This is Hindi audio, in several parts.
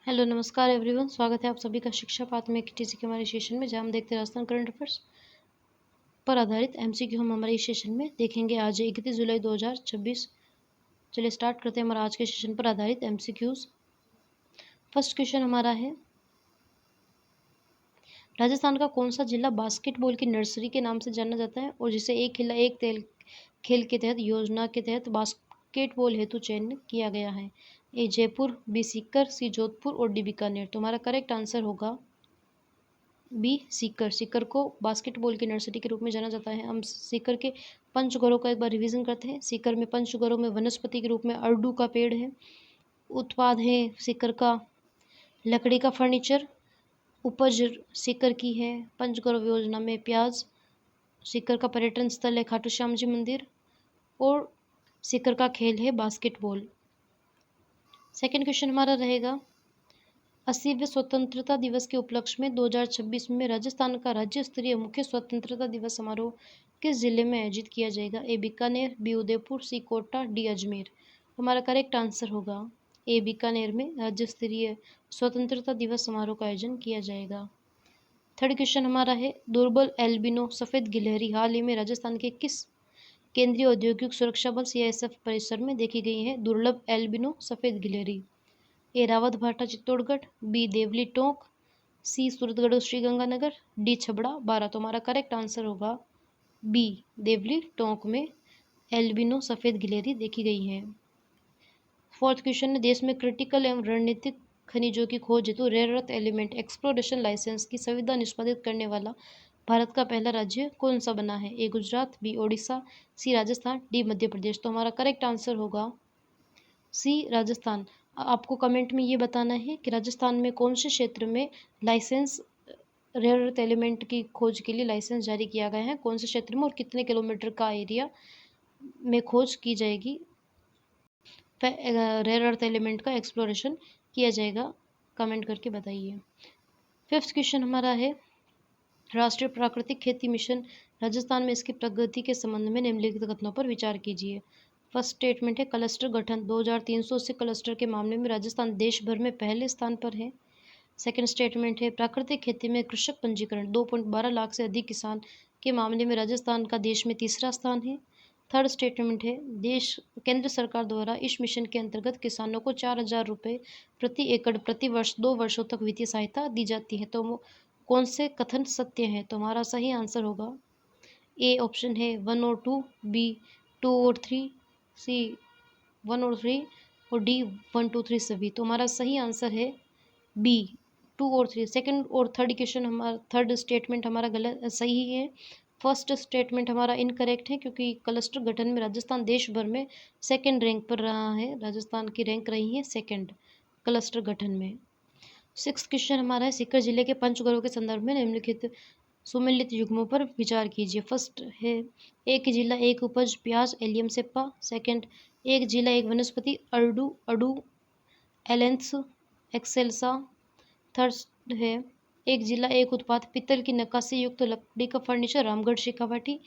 हेलो नमस्कार एवरीवन, स्वागत है आप सभी का शिक्षा पाठ में टीसी के हमारे सेशन में, जहाँ हम देखते हैं राजस्थान करंट अफेयर्स पर आधारित एमसीक्यू। हम हमारे इस सेशन में देखेंगे आज 31 जुलाई 2026। चलिए स्टार्ट करते हैं हमारा आज के सेशन पर आधारित एमसीक्यूज। फर्स्ट क्वेश्चन हमारा है, राजस्थान का कौन सा जिला बास्केटबॉल की नर्सरी के नाम से जाना जाता है और जिसे एक खिला एक तेल खेल के तहत योजना के तहत बास्केटबॉल हेतु चयन किया गया है? ए जयपुर, बी सीकर, सी जोधपुर और डी बीकानेर। तुम्हारा करेक्ट आंसर होगा बी सीकर। सीकर को बास्केटबॉल की नर्सरी के रूप में जाना जाता है। हम सीकर के पंचगौरों का एक बार रिवीजन करते हैं। सीकर में पंचगौरों में वनस्पति के रूप में अर्डू का पेड़ है। उत्पाद है सीकर का लकड़ी का फर्नीचर। उपज सीकर की है पंचगौरव योजना में प्याज। सीकर का पर्यटन स्थल है खाटू श्याम जी मंदिर और सीकर का खेल है बास्केटबॉल। सेकेंड क्वेश्चन हमारा रहेगा, 80वें स्वतंत्रता दिवस के उपलक्ष्य में 2026 में राजस्थान का राज्य स्तरीय मुख्य स्वतंत्रता दिवस समारोह किस जिले में आयोजित किया जाएगा? ए बीकानेर, बी उदयपुर, सी कोटा, डी अजमेर। हमारा करेक्ट आंसर होगा ए बीकानेर में राज्य स्तरीय स्वतंत्रता दिवस समारोह का आयोजन किया जाएगा। थर्ड क्वेश्चन हमारा है, दुर्बल एल्बिनो सफेद गिलहरी हाल ही में राजस्थान के किस केंद्रीय औद्योगिक सुरक्षा बल सीआईएसएफ परिसर में देखी गई है? दुर्लभ एल्बिनो सफेद गिलहरी। ए रावत भाटा चित्तौड़गढ़, बी देवली टोंक, सी सूरतगढ़ श्रीगंगानगर, डी छबड़ा बारा। तो हमारा करेक्ट आंसर होगा बी देवली टोंक में एल्बिनो सफेद गिलहरी देखी गई है। फोर्थ क्वेश्चन है, देश में क्रिटिकल एवं रणनीतिक खनिजों की खोज हेतु rare earth element exploration licence की सुविधा निष्पादित करने वाला भारत का पहला राज्य कौन सा बना है? ए गुजरात, बी ओडिशा, सी राजस्थान, डी मध्य प्रदेश। तो हमारा करेक्ट आंसर होगा सी राजस्थान। आपको कमेंट में ये बताना है कि राजस्थान में कौन से क्षेत्र में लाइसेंस रेयर अर्थ एलिमेंट की खोज के लिए लाइसेंस जारी किया गया है, कौन से क्षेत्र में और कितने किलोमीटर का एरिया में खोज की जाएगी, रेयर अर्थ एलिमेंट का एक्सप्लोरेशन किया जाएगा। कमेंट करके बताइए। फिफ्थ क्वेश्चन हमारा है, राष्ट्रीय प्राकृतिक खेती मिशन राजस्थान में इसकी प्रगति के संबंध में निम्नलिखित कथनों पर विचार कीजिए। फर्स्ट स्टेटमेंट है, क्लस्टर गठन 2380 क्लस्टर के मामले में राजस्थान देश भर में पहले स्थान पर है। सेकंड स्टेटमेंट है, प्राकृतिक खेती में कृषक पंजीकरण 2.12 लाख से अधिक किसान के मामले में राजस्थान का देश में तीसरा स्थान है। थर्ड स्टेटमेंट है, देश केंद्र सरकार द्वारा इस मिशन के अंतर्गत किसानों को 4000 रुपये प्रति एकड़ प्रति वर्ष 2 वर्षों तक वित्तीय सहायता दी जाती है। तो कौन से कथन सत्य है? तो हमारा सही आंसर होगा ए ऑप्शन है 1 और 2, बी 2 और 3, सी 1 और 3 और डी 1 2 3 सभी। तो हमारा सही आंसर है बी 2 और 3। सेकंड और थर्ड क्वेश्चन हमारा थर्ड स्टेटमेंट हमारा गलत सही है। फर्स्ट स्टेटमेंट हमारा इनकरेक्ट है क्योंकि क्लस्टर गठन में राजस्थान देश भर में सेकंड रैंक पर रहा है। राजस्थान की रैंक रही है सेकंड क्लस्टर गठन में। सिक्स क्वेश्चन हमारा है, सीकर जिले के पंचगढ़ों के संदर्भ में निम्नलिखित सुमेलित युग्मों पर विचार कीजिए। फर्स्ट है, एक जिला एक उपज प्याज एलियम सेप्पा। सेकंड, एक जिला एक वनस्पति अर्डू अडू एलेंस एक्सेल्सा। थर्ड है, एक जिला एक उत्पाद पित्तल की नक्काशी युक्त लकड़ी का फर्नीचर रामगढ़ शेखावाटी।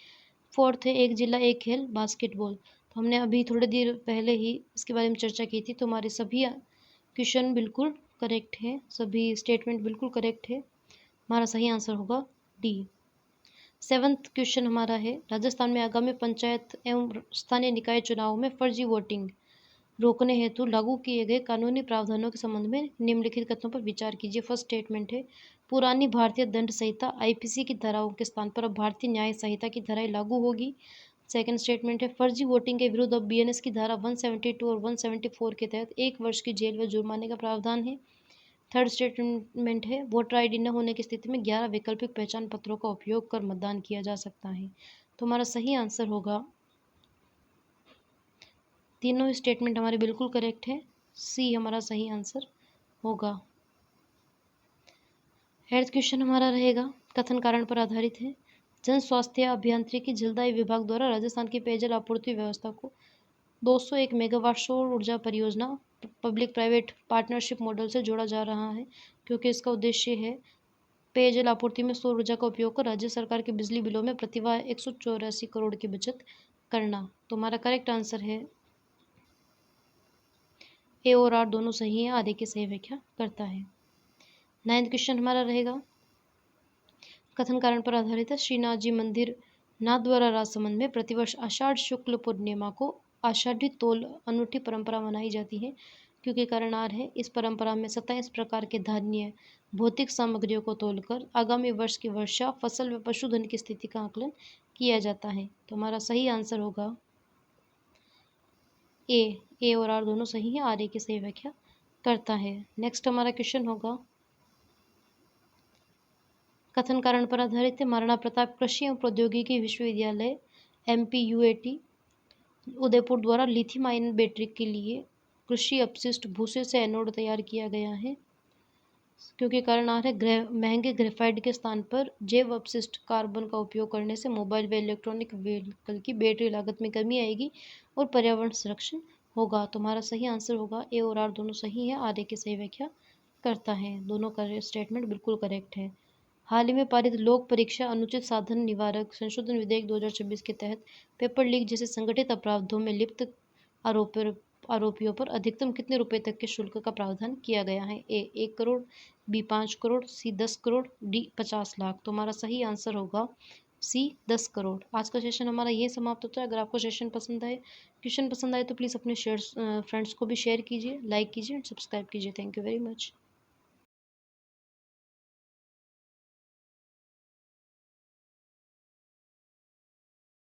फोर्थ है, एक जिला एक खेल बास्केटबॉल। तो हमने अभी थोड़ी देर पहले ही इसके बारे में चर्चा की थी। तो हमारे सभी क्वेश्चन बिल्कुल करेक्ट है, सभी स्टेटमेंट बिल्कुल करेक्ट है। हमारा सही आंसर होगा डी। सेवंथ क्वेश्चन हमारा है, राजस्थान में आगामी पंचायत एवं स्थानीय निकाय चुनाव में फर्जी वोटिंग रोकने हेतु लागू किए गए कानूनी प्रावधानों के संबंध में निम्नलिखित कथनों पर विचार कीजिए। फर्स्ट स्टेटमेंट है, पुरानी भारतीय दंड संहिता आईपीसी की धाराओं के स्थान पर अब भारतीय न्याय संहिता की धाराएं लागू होगी। सेकंड स्टेटमेंट है, फर्जी वोटिंग के विरुद्ध अब बीएनएस की धारा 172 और 174 के तहत 1 वर्ष की जेल व जुर्माने का प्रावधान है। थर्ड स्टेटमेंट है, वोटर आईडी न होने की स्थिति में 11 वैकल्पिक पहचान पत्रों का उपयोग कर मतदान किया जा सकता है। तो हमारा सही आंसर होगा, तीनों स्टेटमेंट हमारे बिल्कुल करेक्ट है, सी हमारा सही आंसर होगा। हेल्थ क्वेश्चन हमारा रहेगा, कथन कारण पर आधारित है। जन स्वास्थ्य अभियांत्रिकी जलदायी विभाग द्वारा राजस्थान की पेयजल आपूर्ति व्यवस्था को 201 मेगावाट सौर ऊर्जा परियोजना पब्लिक प्राइवेट पार्टनरशिप मॉडल से जोड़ा जा रहा है, क्योंकि इसका उद्देश्य है पेयजल आपूर्ति में सौर ऊर्जा का उपयोग कर राज्य सरकार के बिजली बिलों में प्रतिवार 184 करोड़ की बचत करना। तो हमारा करेक्ट आंसर है ए और आर दोनों सही है, आधे की सही व्याख्या करता है। 9th क्वेश्चन हमारा रहेगा कथन कारण पर आधारित है। श्रीनाथ जी मंदिर नाथद्वारा राजसमंद में प्रतिवर्ष आषाढ़ शुक्ल पूर्णिमा को आषाढ़ी तोल अनूठी परंपरा मनाई जाती है, क्योंकि कारण आर है। इस परंपरा में 27 प्रकार के धान्य भौतिक सामग्रियों को तोलकर आगामी वर्ष की वर्षा, फसल व पशुधन की स्थिति का आकलन किया जाता है। तो हमारा सही आंसर होगा ए और आर दोनों सही है, आर ए की सही व्याख्या करता है। नेक्स्ट हमारा क्वेश्चन होगा कथन कारण पर आधारित है। महाराणा प्रताप कृषि एवं प्रौद्योगिकी विश्वविद्यालय MPUAT उदयपुर द्वारा लिथियम आयन बैटरी के लिए कृषि अपशिष्ट भूसे से एनोड तैयार किया गया है, क्योंकि कारण आ रहा है महंगे ग्रेफाइट के स्थान पर जैव अपशिष्ट कार्बन का उपयोग करने से मोबाइल व इलेक्ट्रॉनिक व्हीकल की बैटरी लागत में कमी आएगी और पर्यावरण संरक्षण होगा। तो हमारा सही आंसर होगा ए और आर दोनों सही है, आर ए की सही व्याख्या करता है। दोनों का स्टेटमेंट बिल्कुल करेक्ट है। हाल ही में पारित लोक परीक्षा अनुचित साधन निवारक संशोधन विधेयक 2026 के तहत पेपर लीक जैसे संगठित अपराधों में लिप्त आरोपियों पर अधिकतम कितने रुपए तक के शुल्क का प्रावधान किया गया है। ए 1 करोड़, बी 5 करोड़, सी 10 करोड़, डी 50 लाख। तो हमारा सही आंसर होगा सी 10 करोड़। आज का सेशन हमारा ये समाप्त होता है। अगर आपको सेशन पसंद आए, क्वेश्चन पसंद आए तो प्लीज़ अपने फ्रेंड्स को भी शेयर कीजिए, लाइक कीजिए, सब्सक्राइब कीजिए। Thank you very much.